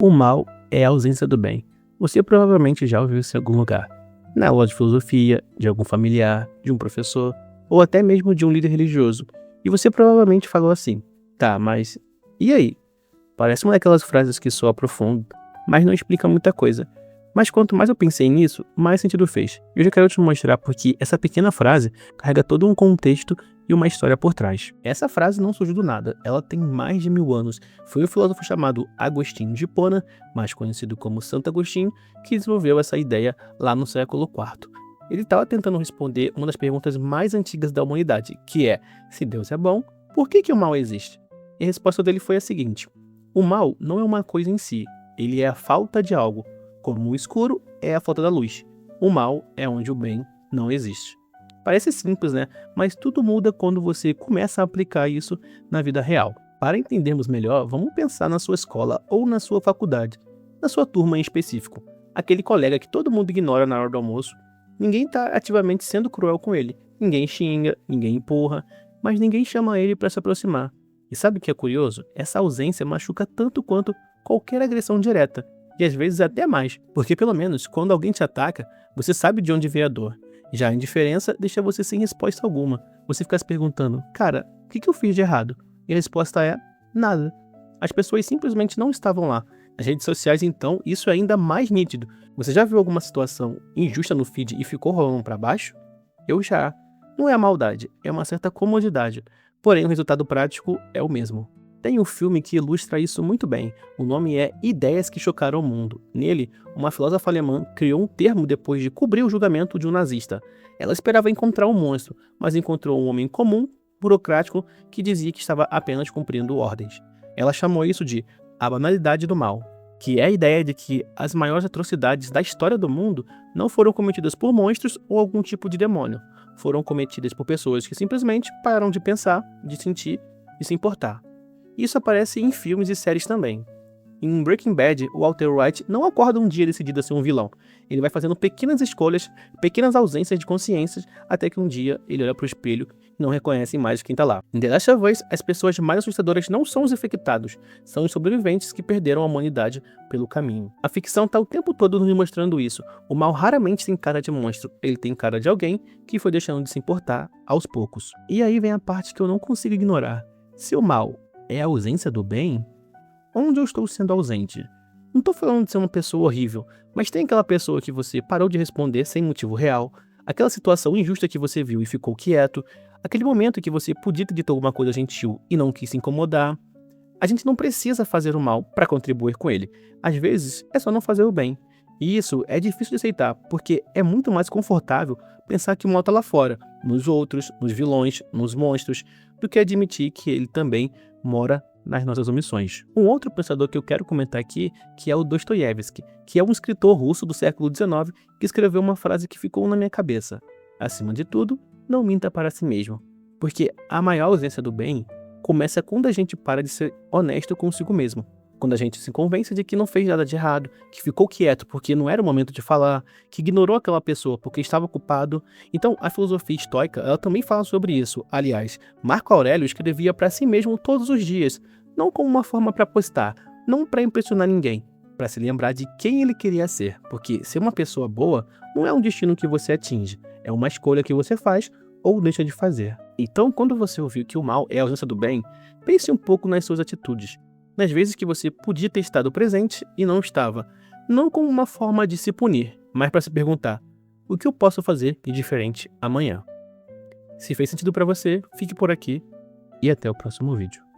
O mal é a ausência do bem. Você provavelmente já ouviu isso em algum lugar. Na aula de filosofia, de algum familiar, de um professor, ou até mesmo de um líder religioso. E você provavelmente falou assim: tá, mas e aí? Parece uma daquelas frases que soa profundo, mas não explica muita coisa. Mas quanto mais eu pensei nisso, mais sentido fez. E hoje eu quero te mostrar porque essa pequena frase carrega todo um contexto e uma história por trás. Essa frase não surgiu do nada, ela tem mais de 1000 anos. Foi o filósofo chamado Agostinho de Hipona, mais conhecido como Santo Agostinho, que desenvolveu essa ideia lá no século IV. Ele estava tentando responder uma das perguntas mais antigas da humanidade, que é: se Deus é bom, por que o mal existe? E a resposta dele foi a seguinte: o mal não é uma coisa em si, ele é a falta de algo, como o escuro é a falta da luz. O mal é onde o bem não existe. Parece simples, né? Mas tudo muda quando você começa a aplicar isso na vida real. Para entendermos melhor, vamos pensar na sua escola ou na sua faculdade, na sua turma em específico. Aquele colega que todo mundo ignora na hora do almoço. Ninguém está ativamente sendo cruel com ele. Ninguém xinga, ninguém empurra, mas ninguém chama ele para se aproximar. E sabe o que é curioso? Essa ausência machuca tanto quanto qualquer agressão direta. E às vezes até mais, porque pelo menos quando alguém te ataca, você sabe de onde veio a dor. Já a indiferença deixa você sem resposta alguma. Você fica se perguntando: cara, o que eu fiz de errado? E a resposta é: nada. As pessoas simplesmente não estavam lá. Nas redes sociais, então, isso é ainda mais nítido. Você já viu alguma situação injusta no feed e ficou rolando pra baixo? Eu já. Não é a maldade, é uma certa comodidade. Porém, o resultado prático é o mesmo. Tem um filme que ilustra isso muito bem. O nome é Ideias que Chocaram o Mundo. Nele, uma filósofa alemã criou um termo depois de cobrir o julgamento de um nazista. Ela esperava encontrar um monstro, mas encontrou um homem comum, burocrático, que dizia que estava apenas cumprindo ordens. Ela chamou isso de a banalidade do mal, que é a ideia de que as maiores atrocidades da história do mundo não foram cometidas por monstros ou algum tipo de demônio. Foram cometidas por pessoas que simplesmente pararam de pensar, de sentir e se importar. Isso aparece em filmes e séries também. Em Breaking Bad, o Walter White não acorda um dia decidido a ser um vilão. Ele vai fazendo pequenas escolhas, pequenas ausências de consciência, até que um dia ele olha para o espelho e não reconhece mais quem está lá. Em The Last of Us, as pessoas mais assustadoras não são os infectados, são os sobreviventes que perderam a humanidade pelo caminho. A ficção está o tempo todo nos mostrando isso. O mal raramente tem cara de monstro, ele tem cara de alguém que foi deixando de se importar aos poucos. E aí vem a parte que eu não consigo ignorar. Se o mal é a ausência do bem, onde eu estou sendo ausente? Não estou falando de ser uma pessoa horrível, mas tem aquela pessoa que você parou de responder sem motivo real, aquela situação injusta que você viu e ficou quieto, aquele momento que você podia ter dito alguma coisa gentil e não quis se incomodar. A gente não precisa fazer o mal para contribuir com ele. Às vezes, é só não fazer o bem. E isso é difícil de aceitar, porque é muito mais confortável pensar que o mal está lá fora, nos outros, nos vilões, nos monstros, do que admitir que ele também mora nas nossas omissões. Um outro pensador que eu quero comentar aqui, que é o Dostoiévski, que é um escritor russo do século XIX, que escreveu uma frase que ficou na minha cabeça: acima de tudo, não minta para si mesmo. Porque a maior ausência do bem começa quando a gente para de ser honesto consigo mesmo. Quando a gente se convence de que não fez nada de errado, que ficou quieto porque não era o momento de falar, que ignorou aquela pessoa porque estava ocupado. Então, a filosofia estoica, ela também fala sobre isso. Aliás, Marco Aurélio escrevia para si mesmo todos os dias, não como uma forma para postar, não para impressionar ninguém, para se lembrar de quem ele queria ser. Porque ser uma pessoa boa não é um destino que você atinge, é uma escolha que você faz ou deixa de fazer. Então, quando você ouvir que o mal é a ausência do bem, pense um pouco nas suas atitudes. Nas vezes que você podia ter estado presente e não estava, não como uma forma de se punir, mas para se perguntar: o que eu posso fazer de diferente amanhã? Se fez sentido para você, fique por aqui e até o próximo vídeo.